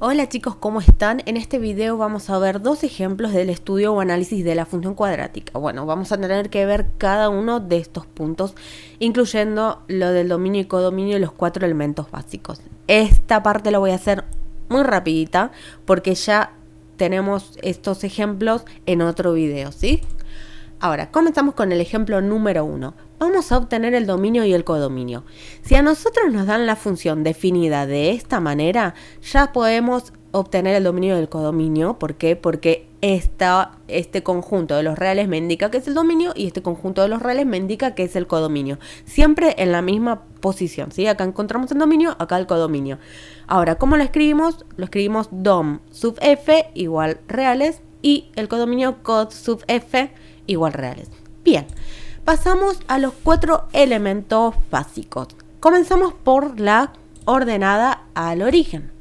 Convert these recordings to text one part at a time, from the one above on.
Hola chicos, ¿cómo están? En este video vamos a ver dos ejemplos del estudio o análisis de la función cuadrática. Bueno, vamos a tener que ver cada uno de estos puntos, incluyendo lo del dominio y codominio y los 4 elementos básicos. Esta parte la voy a hacer muy rapidita porque ya tenemos estos ejemplos en otro video, ¿sí? Ahora, comenzamos con el ejemplo número 1. Vamos a obtener el dominio y el codominio. Si a nosotros nos dan la función definida de esta manera, ya podemos obtener el dominio y el codominio. ¿Por qué? Porque este conjunto de los reales me indica que es el dominio y este conjunto de los reales me indica que es el codominio. Siempre en la misma posición, ¿sí? Acá encontramos el dominio, acá el codominio. Ahora, ¿cómo lo escribimos? Lo escribimos dom sub f igual reales y el codominio cod sub f igual reales. Bien, pasamos a los 4 elementos básicos. Comenzamos por la ordenada al origen.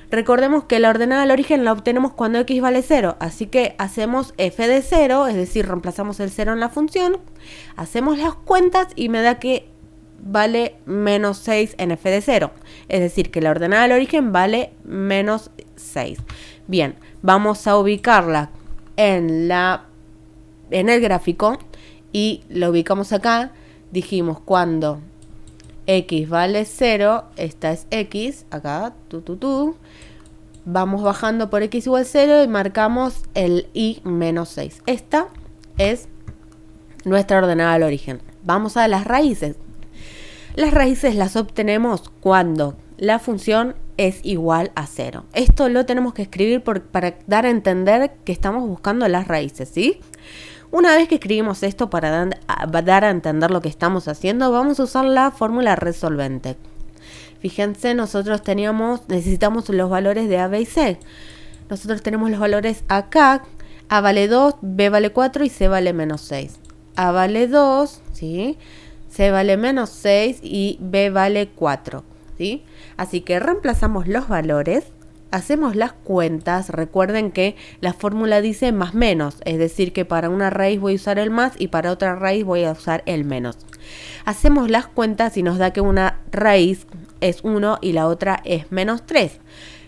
Recordemos que la ordenada al origen la obtenemos cuando x vale 0, así que hacemos f de 0, es decir, reemplazamos el 0 en la función, hacemos las cuentas y me da que vale menos 6 en f de 0, es decir, que la ordenada al origen vale menos 6. Bien, vamos a ubicarla en el gráfico y lo ubicamos acá. Dijimos cuando x vale 0, esta es x, acá, vamos bajando por x igual 0 y marcamos el y menos 6. Esta es nuestra ordenada al origen. Vamos a las raíces. Las raíces las obtenemos cuando la función es igual a 0. Esto lo tenemos que escribir para dar a entender que estamos buscando las raíces, ¿sí? Una vez que escribimos esto para dar a entender lo que estamos haciendo, vamos a usar la fórmula resolvente. Fíjense, nosotros necesitamos los valores de A, B y C. Nosotros tenemos los valores acá. A vale 2, B vale 4 y C vale menos 6. A vale 2, ¿sí? C vale menos 6 y B vale 4, ¿sí? Así que reemplazamos los valores. Hacemos las cuentas. Recuerden que la fórmula dice más menos, es decir que para una raíz voy a usar el más y para otra raíz voy a usar el menos. Hacemos las cuentas y nos da que una raíz es 1 y la otra es menos 3.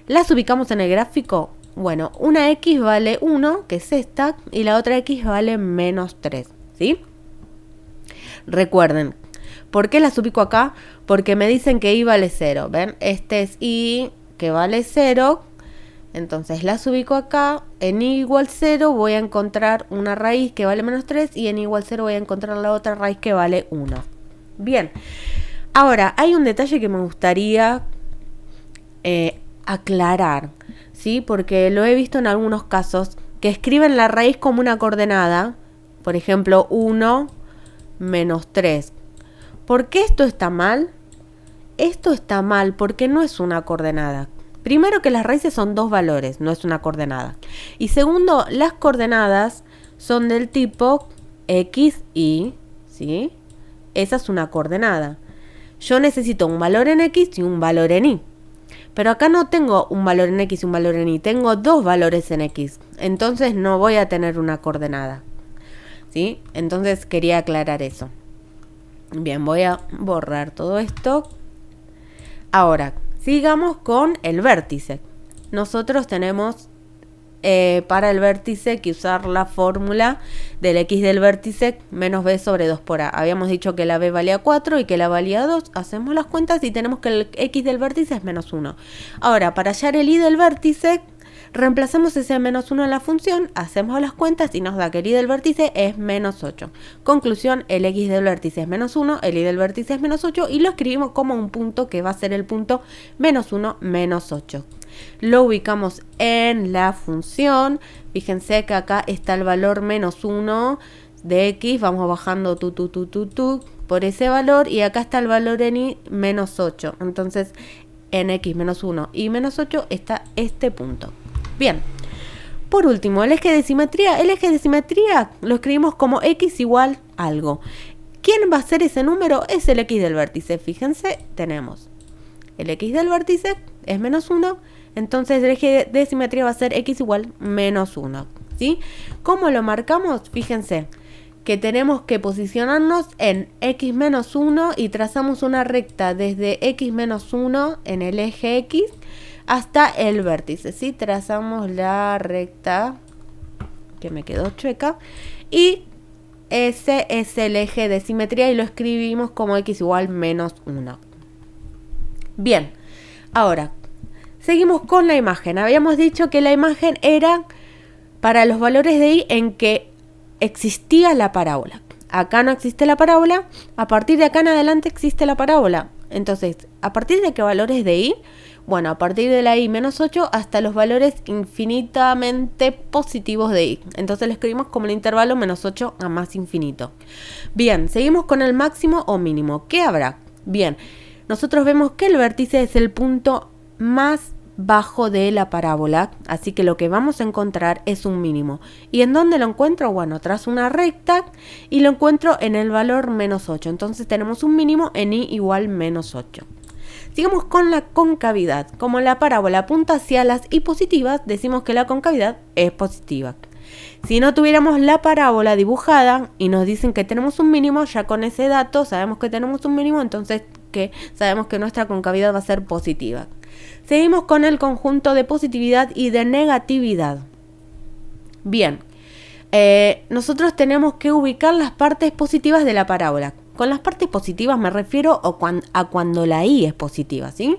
Las ubicamos en el gráfico. Bueno, una x vale 1, que es esta, y la otra x vale menos 3, ¿sí? Recuerden, ¿por qué las ubico acá? Porque me dicen que y vale 0, ¿ven? Este es y que vale 0, entonces las ubico acá. En y igual 0 voy a encontrar una raíz que vale menos 3 y en y igual 0 voy a encontrar la otra raíz que vale 1. Bien, ahora hay un detalle que me gustaría aclarar, ¿sí? Porque lo he visto en algunos casos que escriben la raíz como una coordenada, por ejemplo 1 menos 3. ¿Por qué esto está mal? Esto está mal porque no es una coordenada. Primero, que las raíces son dos valores, no es una coordenada. Y segundo, las coordenadas son del tipo x, y, ¿sí? Esa es una coordenada. Yo necesito un valor en x y un valor en y. Pero acá no tengo un valor en x y un valor en y, tengo dos valores en x. Entonces no voy a tener una coordenada, ¿sí? Entonces quería aclarar eso. Bien, voy a borrar todo esto. Ahora, sigamos con el vértice. Nosotros tenemos para el vértice que usar la fórmula del x del vértice menos b sobre 2 por a. Habíamos dicho que la b valía 4 y que la valía 2. Hacemos las cuentas y tenemos que el x del vértice es menos 1. Ahora, para hallar el y del vértice, reemplazamos ese menos 1 en la función, hacemos las cuentas y nos da que el y del vértice es menos 8. Conclusión, el x del vértice es menos 1, el y del vértice es menos 8 y lo escribimos como un punto que va a ser el punto menos 1, menos 8. Lo ubicamos en la función. Fíjense que acá está el valor menos 1 de x. Vamos bajando por ese valor y acá está el valor en y menos 8. Entonces en x menos 1 y menos 8 está este punto. Bien, por último, el eje de simetría. El eje de simetría lo escribimos como x igual algo. ¿Quién va a ser ese número? Es el x del vértice. Fíjense, tenemos el x del vértice es menos 1, entonces el eje de simetría va a ser x igual menos 1, ¿sí? ¿Cómo lo marcamos? Fíjense que tenemos que posicionarnos en x menos 1 y trazamos una recta desde x menos 1 en el eje x hasta el vértice, ¿sí? Trazamos la recta que me quedó chueca y ese es el eje de simetría y lo escribimos como x igual menos 1. Bien, ahora seguimos con la imagen. Habíamos dicho que la imagen era para los valores de y en que existía la parábola. Acá no existe la parábola, a partir de acá en adelante existe la parábola. Entonces, ¿a partir de qué valores de y? Bueno, a partir de la y menos 8 hasta los valores infinitamente positivos de y. Entonces lo escribimos como el intervalo menos 8 a más infinito. Bien, seguimos con el máximo o mínimo. ¿Qué habrá? Bien, nosotros vemos que el vértice es el punto más bajo de la parábola, así que lo que vamos a encontrar es un mínimo. ¿Y en dónde lo encuentro? Bueno, trazo una recta y lo encuentro en el valor menos 8. Entonces tenemos un mínimo en y igual menos 8. Sigamos con la concavidad. Como la parábola apunta hacia las y positivas, decimos que la concavidad es positiva. Si no tuviéramos la parábola dibujada y nos dicen que tenemos un mínimo, ya con ese dato sabemos que tenemos un mínimo, entonces que sabemos que nuestra concavidad va a ser positiva. Seguimos con el conjunto de positividad y de negatividad. Bien, nosotros tenemos que ubicar las partes positivas de la parábola. Con las partes positivas me refiero a cuando la y es positiva, ¿sí?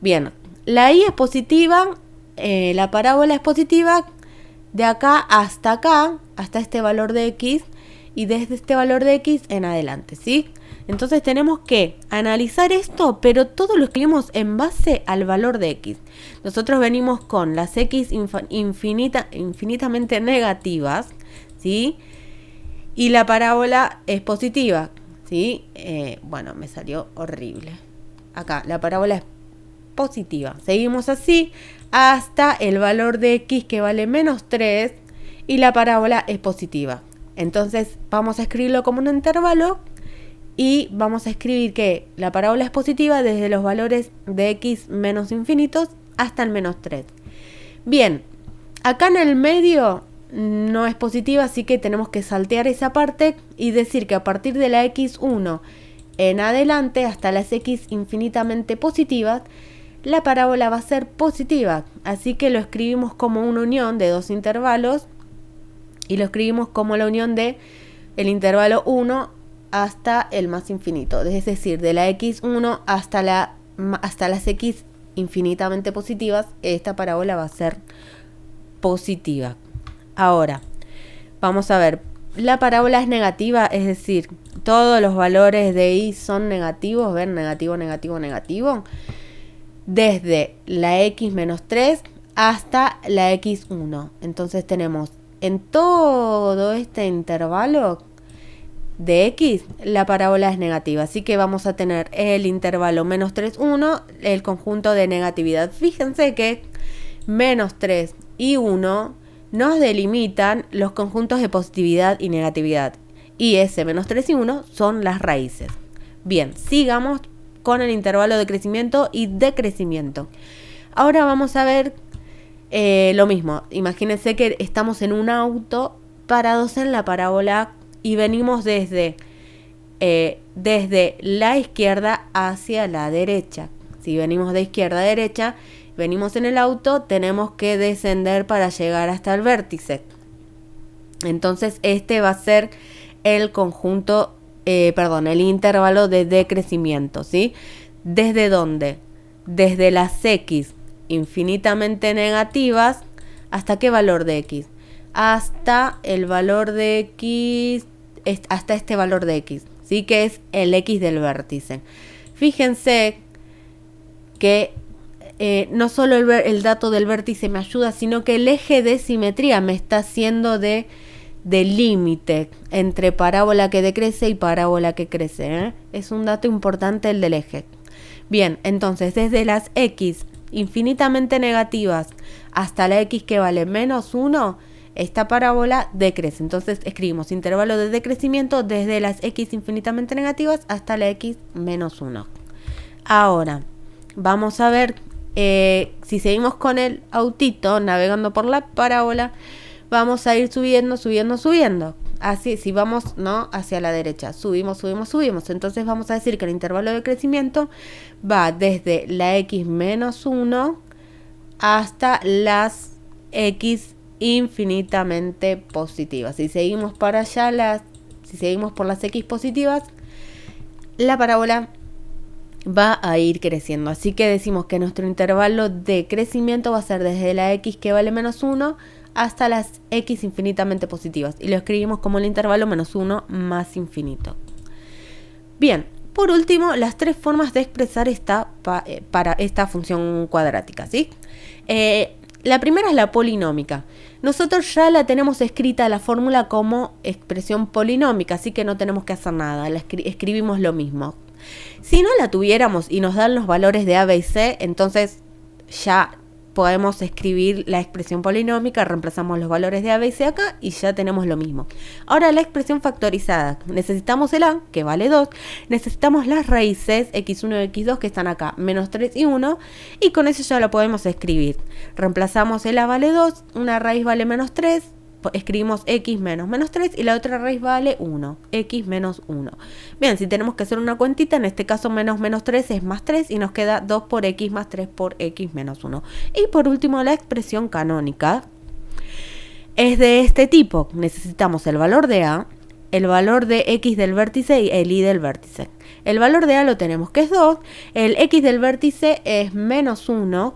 Bien, la y es positiva, la parábola es positiva de acá, hasta este valor de x, y desde este valor de x en adelante, ¿sí? Entonces tenemos que analizar esto, pero todo lo escribimos en base al valor de x. Nosotros venimos con las x infinitamente negativas, ¿sí? Y la parábola es positiva, ¿sí? Bueno, me salió horrible. Acá, la parábola es positiva. Seguimos así hasta el valor de x que vale menos 3 y la parábola es positiva. Entonces vamos a escribirlo como un intervalo y vamos a escribir que la parábola es positiva desde los valores de x menos infinitos hasta el menos 3. Bien, acá en el medio no es positiva, así que tenemos que saltear esa parte y decir que a partir de la x1 en adelante hasta las x infinitamente positivas, la parábola va a ser positiva. Así que lo escribimos como una unión de dos intervalos y lo escribimos como la unión de el intervalo 1 hasta el más infinito. Es decir, de la x1 hasta las x infinitamente positivas, esta parábola va a ser positiva. Ahora, vamos a ver, la parábola es negativa, es decir, todos los valores de y son negativos, ven, negativo, negativo, negativo, desde la x menos 3 hasta la x1. Entonces tenemos en todo este intervalo de x, la parábola es negativa. Así que vamos a tener el intervalo menos 3, 1, el conjunto de negatividad. Fíjense que menos 3 y 1 nos delimitan los conjuntos de positividad y negatividad. Y ese menos 3 y 1 son las raíces. Bien, sigamos con el intervalo de crecimiento y decrecimiento. Ahora vamos a ver lo mismo. Imagínense que estamos en un auto parados en la parábola y venimos desde la izquierda hacia la derecha. Si venimos de izquierda a derecha, venimos en el auto, tenemos que descender para llegar hasta el vértice. Entonces este va a ser el conjunto, el intervalo de decrecimiento, ¿sí? ¿Desde dónde? Desde las x infinitamente negativas, ¿hasta qué valor de x? Hasta el valor de x, hasta este valor de x, ¿sí? Que es el x del vértice. Fíjense que no solo el dato del vértice me ayuda, sino que el eje de simetría me está haciendo de límite entre parábola que decrece y parábola que crece, ¿eh? Es un dato importante el del eje. Bien, entonces desde las x infinitamente negativas hasta la x que vale menos 1, esta parábola decrece. Entonces escribimos intervalo de decrecimiento desde las x infinitamente negativas hasta la x menos 1. Ahora, vamos a ver si seguimos con el autito navegando por la parábola, vamos a ir subiendo, subiendo, subiendo. Así, si vamos, ¿no?, hacia la derecha, subimos, subimos, subimos. Entonces vamos a decir que el intervalo de crecimiento va desde la x menos 1 hasta las x infinitamente positivas. Si seguimos para allá, si seguimos por las x positivas, la parábola va a ir creciendo. Así que decimos que nuestro intervalo de crecimiento va a ser desde la x que vale menos 1 hasta las x infinitamente positivas. Y lo escribimos como el intervalo menos 1 más infinito. Bien, por último, las tres formas de expresar para esta función cuadrática, ¿sí? La primera es la polinómica. Nosotros ya la tenemos escrita la fórmula como expresión polinómica, así que no tenemos que hacer nada, escribimos lo mismo. Si no la tuviéramos y nos dan los valores de A, B y C, entonces ya podemos escribir la expresión polinómica, reemplazamos los valores de A, B y C acá y ya tenemos lo mismo. Ahora la expresión factorizada. Necesitamos el A, que vale 2. Necesitamos las raíces x1 y x2 que están acá, menos 3 y 1. Y con eso ya lo podemos escribir. Reemplazamos el A vale 2, una raíz vale menos 3. Escribimos x menos menos 3 y la otra raíz vale 1, x menos 1. Bien, si tenemos que hacer una cuentita, en este caso menos menos 3 es más 3 y nos queda 2 por x más 3 por x menos 1. Y por último, la expresión canónica es de este tipo. Necesitamos el valor de A, el valor de x del vértice y el y del vértice. El valor de A lo tenemos que es 2, el x del vértice es menos 1,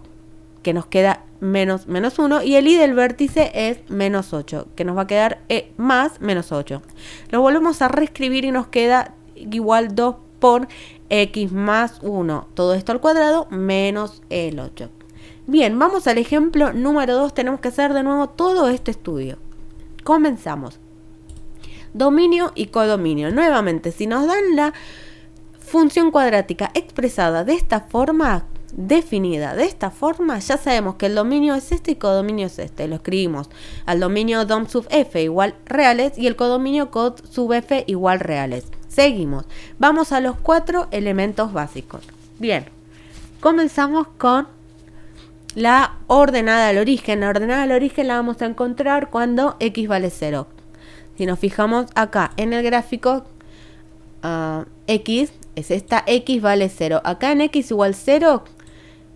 que nos queda menos 1, y el y del vértice es menos 8, que nos va a quedar más menos 8. Lo volvemos a reescribir y nos queda igual 2 por x más 1, todo esto al cuadrado, menos el 8. Bien, vamos al ejemplo número 2, tenemos que hacer de nuevo todo este estudio. Comenzamos. Dominio y codominio. Nuevamente, si nos dan la función cuadrática expresada de esta forma, definida de esta forma, ya sabemos que el dominio es este y codominio es este. Lo escribimos al dominio dom sub f igual reales y el codominio cod sub f igual reales. Seguimos. Vamos a los 4 elementos básicos. Bien, comenzamos con la ordenada al origen. La ordenada al origen la vamos a encontrar cuando x vale 0. Si nos fijamos acá en el gráfico, x es esta, x vale 0. Acá en x igual 0,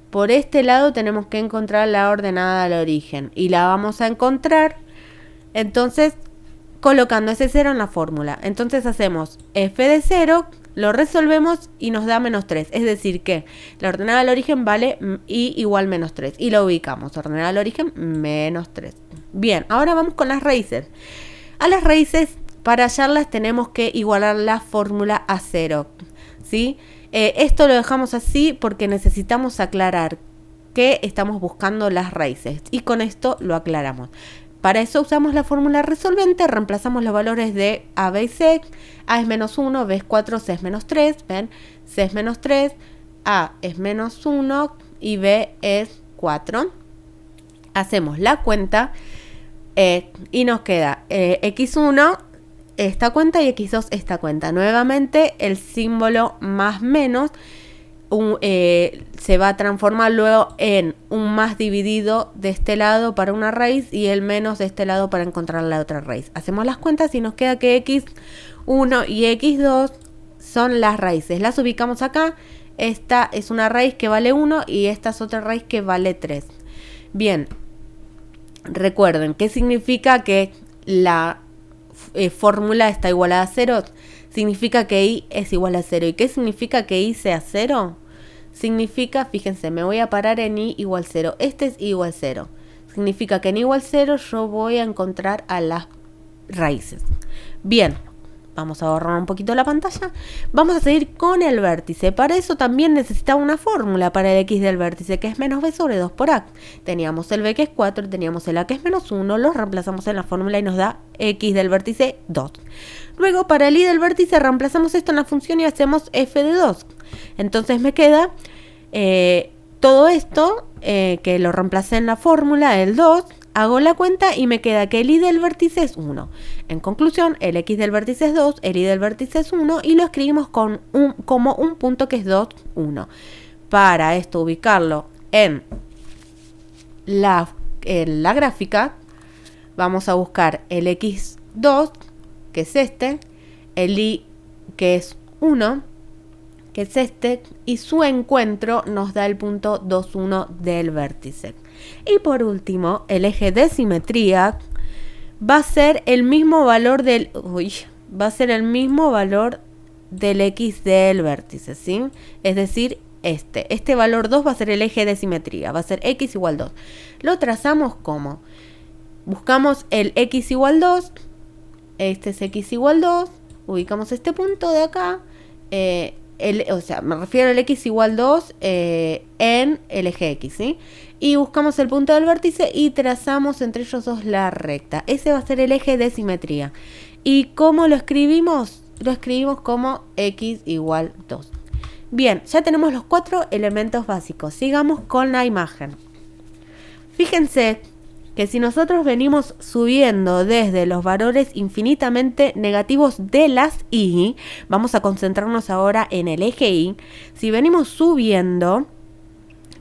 por este lado tenemos que encontrar la ordenada al origen. Y la vamos a encontrar, entonces, colocando ese 0 en la fórmula. Entonces hacemos f de 0, lo resolvemos y nos da menos 3. Es decir que la ordenada al origen vale y igual menos 3. Y lo ubicamos, ordenada al origen menos 3. Bien, ahora vamos con las raíces. A las raíces, para hallarlas tenemos que igualar la fórmula a 0, ¿sí? Esto lo dejamos así porque necesitamos aclarar que estamos buscando las raíces. Y con esto lo aclaramos. Para eso usamos la fórmula resolvente, reemplazamos los valores de A, B y C. A es menos 1, B es 4, C es menos 3. ¿Ven? C es menos 3, A es menos 1 y B es 4. Hacemos la cuenta y nos queda x1 esta cuenta y x2 esta cuenta. Nuevamente el símbolo más menos se va a transformar luego en un más dividido de este lado para una raíz y el menos de este lado para encontrar la otra raíz. Hacemos las cuentas y nos queda que x1 y x2 son las raíces. Las ubicamos acá. Esta es una raíz que vale 1 y esta es otra raíz que vale 3. Bien, recuerden, ¿qué significa que la fórmula está igualada a 0? Significa que y es igual a 0. ¿Y qué significa que y sea 0? Significa, fíjense, me voy a parar en y igual 0. Este es y igual 0. Significa que en y igual 0 yo voy a encontrar a las raíces. Bien, vamos a borrar un poquito la pantalla. Vamos a seguir con el vértice. Para eso también necesitaba una fórmula para el x del vértice, que es menos b sobre 2 por a. Teníamos el b que es 4, teníamos el a que es menos 1, los reemplazamos en la fórmula y nos da x del vértice 2. Luego para el y del vértice reemplazamos esto en la función y hacemos f de 2. Entonces me queda todo esto que lo reemplacé en la fórmula, el 2. Hago la cuenta y me queda que el y del vértice es 1. En conclusión, el x del vértice es 2, el y del vértice es 1 y lo escribimos como un punto que es 2, 1. Para esto ubicarlo en la gráfica, vamos a buscar el x2, que es este, el y, que es 1, que es este, y su encuentro nos da el punto 2, 1 del vértice. Y por último, el eje de simetría va a ser el mismo valor del X del vértice, ¿sí? Es decir, este valor 2 va a ser el eje de simetría, va a ser X igual 2. Lo trazamos como, buscamos el X igual 2, este es X igual 2, ubicamos este punto de acá, me refiero al X igual 2 en el eje X, ¿sí? Y buscamos el punto del vértice y trazamos entre ellos dos la recta. Ese va a ser el eje de simetría. ¿Y cómo lo escribimos? Lo escribimos como X igual 2. Bien, ya tenemos los 4 elementos básicos. Sigamos con la imagen. Fíjense que si nosotros venimos subiendo desde los valores infinitamente negativos de las y, vamos a concentrarnos ahora en el eje y, si venimos subiendo,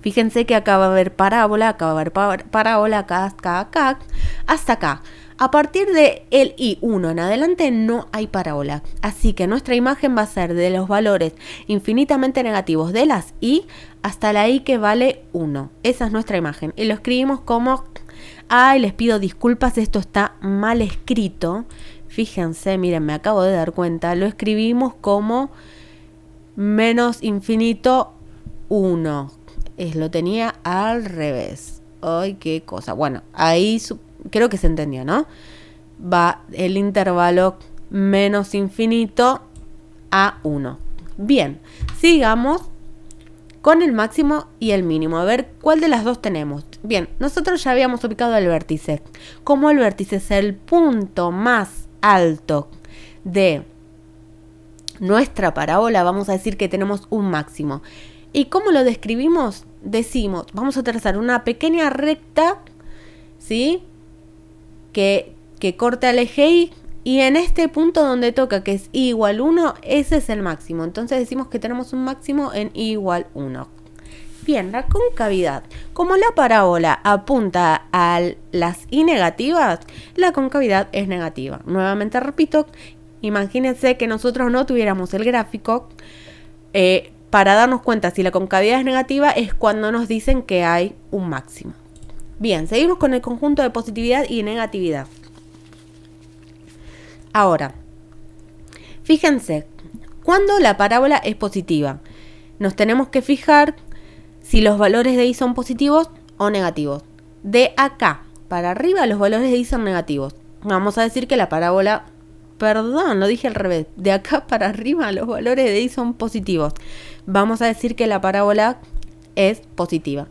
fíjense que acá va a haber parábola, acá va a haber parábola, acá, hasta acá. A partir de el I1 en adelante no hay parábola, así que nuestra imagen va a ser de los valores infinitamente negativos de las I hasta la I que vale 1. Esa es nuestra imagen y lo escribimos como... Ay, les pido disculpas, esto está mal escrito. Fíjense, miren, me acabo de dar cuenta. Lo escribimos como menos infinito 1. Lo tenía al revés. Ay, qué cosa. Bueno, ahí creo que se entendió, ¿no? Va el intervalo menos infinito a 1. Bien, sigamos con el máximo y el mínimo. A ver, ¿cuál de las dos tenemos? Bien, nosotros ya habíamos ubicado el vértice. Como el vértice es el punto más alto de nuestra parábola, vamos a decir que tenemos un máximo. ¿Y cómo lo describimos? Decimos, vamos a trazar una pequeña recta, ¿sí? Que corte al eje y en este punto donde toca, que es I igual 1, ese es el máximo. Entonces decimos que tenemos un máximo en I igual 1. Bien, la concavidad. Como la parábola apunta a las I negativas, la concavidad es negativa. Nuevamente repito, imagínense que nosotros no tuviéramos el gráfico. Para darnos cuenta si la concavidad es negativa es cuando nos dicen que hay un máximo. Bien, seguimos con el conjunto de positividad y negatividad. Ahora, fíjense, cuando la parábola es positiva, nos tenemos que fijar si los valores de I son positivos o negativos. De acá para arriba los valores de I son negativos. Vamos a decir que la parábola, perdón, lo dije al revés, de acá para arriba los valores de I son positivos. Vamos a decir que la parábola es positiva.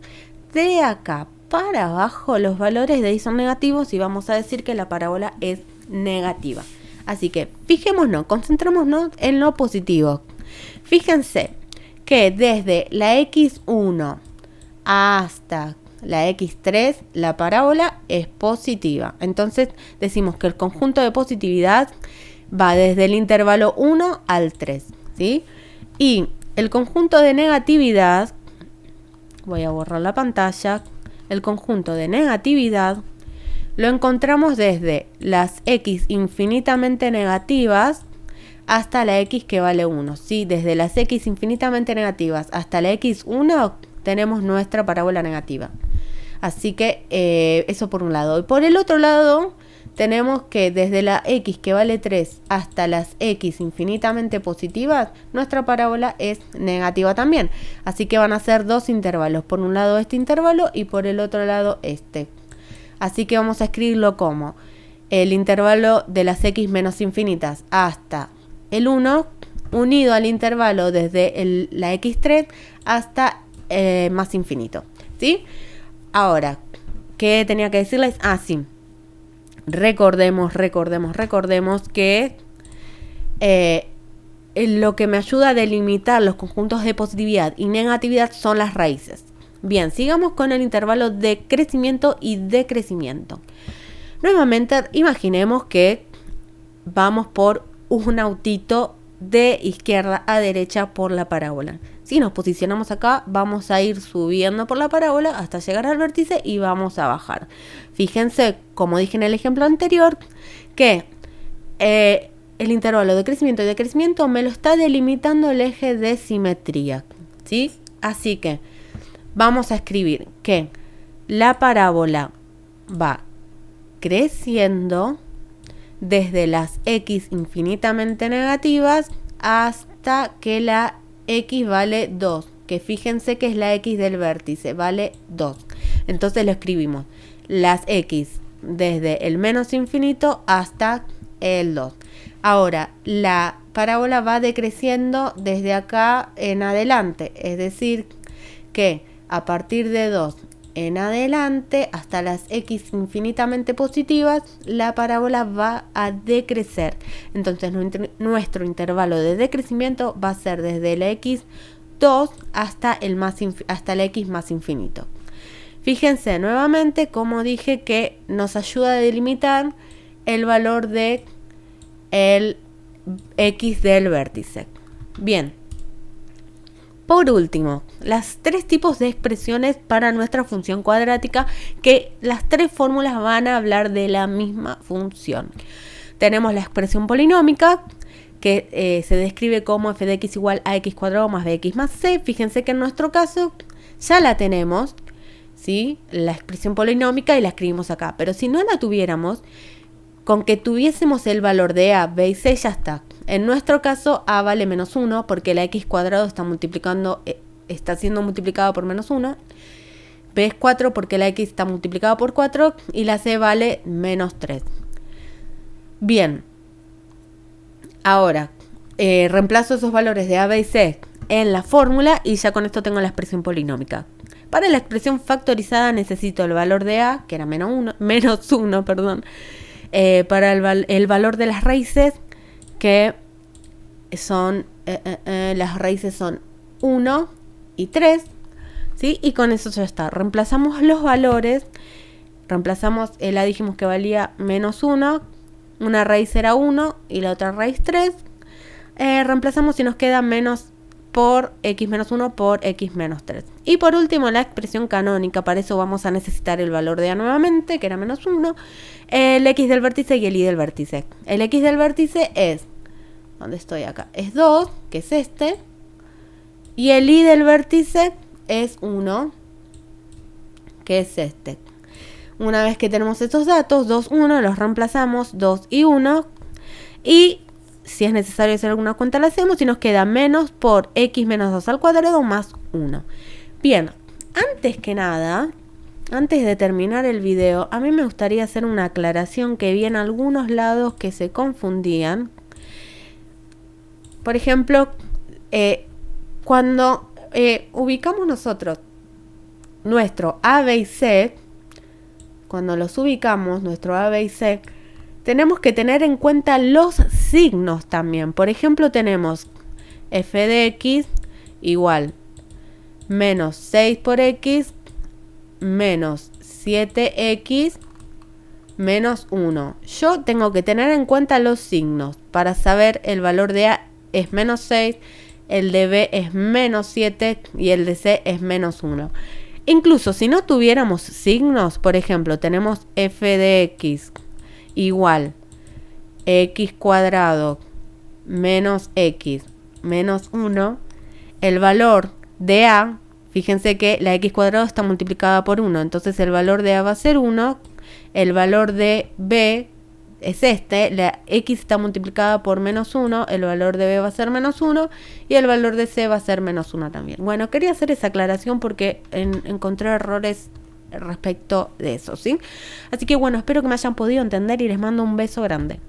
De acá para abajo los valores de I son negativos y vamos a decir que la parábola es negativa. Así que fijémonos, concentrémonos en lo positivo. Fíjense que desde la X1 hasta la X3 la parábola es positiva. Entonces decimos que el conjunto de positividad va desde el intervalo 1 al 3, ¿sí? Y el conjunto de negatividad, voy a borrar la pantalla, el conjunto de negatividad lo encontramos desde las X infinitamente negativas hasta la X que vale 1. ¿Sí? Desde las X infinitamente negativas hasta la X1 tenemos nuestra parábola negativa. Así que eso por un lado. Y por el otro lado tenemos que desde la X que vale 3 hasta las X infinitamente positivas, nuestra parábola es negativa también. Así que van a ser dos intervalos. Por un lado este intervalo y por el otro lado este. Así que vamos a escribirlo como el intervalo de las X menos infinitas hasta el 1 unido al intervalo desde la X3 hasta más infinito. ¿Sí? Ahora, ¿qué tenía que decirles? Sí. Recordemos que lo que me ayuda a delimitar los conjuntos de positividad y negatividad son las raíces. Bien, sigamos con el intervalo de crecimiento y decrecimiento. Nuevamente, imaginemos que vamos por un autito de izquierda a derecha por la parábola. Si nos posicionamos acá, vamos a ir subiendo por la parábola hasta llegar al vértice y vamos a bajar. Fíjense, como dije en el ejemplo anterior, que el intervalo de crecimiento y decrecimiento me lo está delimitando el eje de simetría, ¿sí? Así que vamos a escribir que la parábola va creciendo desde las x infinitamente negativas hasta que la x vale 2, que fíjense que es la x del vértice, vale 2. Entonces lo escribimos, las x desde el menos infinito hasta el 2. Ahora, la parábola va decreciendo desde acá en adelante, es decir, que a partir de 2 en adelante hasta las x infinitamente positivas, la parábola va a decrecer. Entonces nuestro intervalo de decrecimiento va a ser desde la x2 hasta la x más infinito. Fíjense nuevamente como dije que nos ayuda a delimitar el valor de el x del vértice. Bien. Por último, las tres tipos de expresiones para nuestra función cuadrática, que las tres fórmulas van a hablar de la misma función. Tenemos la expresión polinómica, que se describe como f de x igual a x cuadrado más bx más c. Fíjense que en nuestro caso ya la tenemos, ¿sí? La expresión polinómica, y la escribimos acá. Pero si no la tuviéramos, con que tuviésemos el valor de a, b y c ya está. En nuestro caso a vale menos 1 porque la x cuadrado está siendo multiplicada por menos 1. B es 4 porque la x está multiplicada por 4 y la c vale menos 3. Bien, ahora reemplazo esos valores de a, b y c en la fórmula y ya con esto tengo la expresión polinómica. Para la expresión factorizada necesito el valor de a, que era menos 1, para el valor de las raíces, que son, las raíces son 1 y 3, ¿sí? Y con eso ya está. Reemplazamos los valores, la dijimos que valía menos 1, una raíz era 1 y la otra raíz 3. Reemplazamos y nos queda menos por x menos 1 por x menos 3. Y por último, la expresión canónica. Para eso vamos a necesitar el valor de a nuevamente, que era menos 1, el x del vértice y el y del vértice. El x del vértice es, ¿dónde estoy acá? Es 2, que es este, y el y del vértice es 1, que es este. Una vez que tenemos estos datos, 2, 1, los reemplazamos, 2 y 1, y si es necesario hacer alguna cuenta la hacemos y nos queda menos por x menos 2 al cuadrado más 1. Bien, antes que nada, antes de terminar el video, a mí me gustaría hacer una aclaración que vi en algunos lados que se confundían. Por ejemplo, cuando ubicamos nosotros nuestro A, B y C, cuando los ubicamos, nuestro A, B y C, tenemos que tener en cuenta los signos también. Por ejemplo, tenemos f de x igual menos 6 por x menos 7x menos 1. Yo tengo que tener en cuenta los signos para saber el valor de a es menos 6, el de b es menos 7 y el de c es menos 1. Incluso si no tuviéramos signos, por ejemplo, tenemos f de x igual x cuadrado menos x menos 1, el valor de a, fíjense que la x cuadrado está multiplicada por 1, entonces el valor de a va a ser 1, el valor de b es este, la x está multiplicada por menos 1, el valor de b va a ser menos 1 y el valor de c va a ser menos 1 también. Bueno, quería hacer esa aclaración porque encontré errores respecto de eso, ¿sí? Así que bueno, espero que me hayan podido entender y les mando un beso grande.